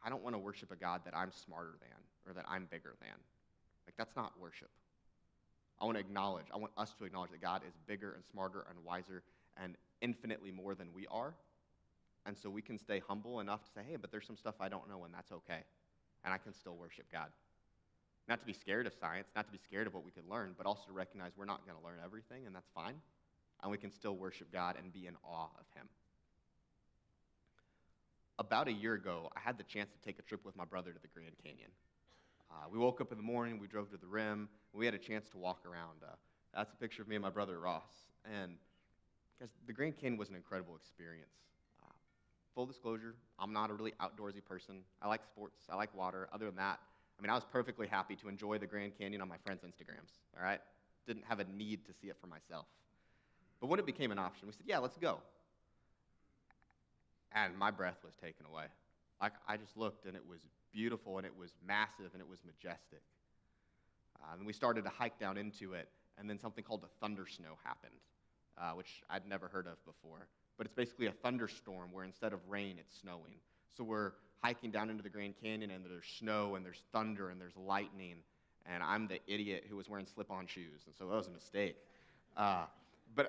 I don't want to worship a God that I'm smarter than or that I'm bigger than. Like, that's not worship. I want us to acknowledge that God is bigger and smarter and wiser and infinitely more than we are. And so we can stay humble enough to say, hey, but there's some stuff I don't know, and that's okay. And I can still worship God. Not to be scared of science, not to be scared of what we could learn, but also to recognize we're not going to learn everything, and that's fine. And we can still worship God and be in awe of him. About a year ago, I had the chance to take a trip with my brother to the Grand Canyon. We woke up in the morning, we drove to the rim, and we had a chance to walk around. That's a picture of me and my brother Ross. And guys, the Grand Canyon was an incredible experience. Full disclosure, I'm not a really outdoorsy person. I like sports, I like water. Other than that, I was perfectly happy to enjoy the Grand Canyon on my friends' Instagrams, all right? Didn't have a need to see it for myself. But when it became an option, we said, yeah, let's go. And my breath was taken away. I just looked, and it was beautiful, and it was massive, and it was majestic. And we started to hike down into it, and then something called a thunder snow happened, which I'd never heard of before. But it's basically a thunderstorm where instead of rain, it's snowing. So we're hiking down into the Grand Canyon, and there's snow, and there's thunder, and there's lightning, and I'm the idiot who was wearing slip-on shoes, and so that was a mistake. But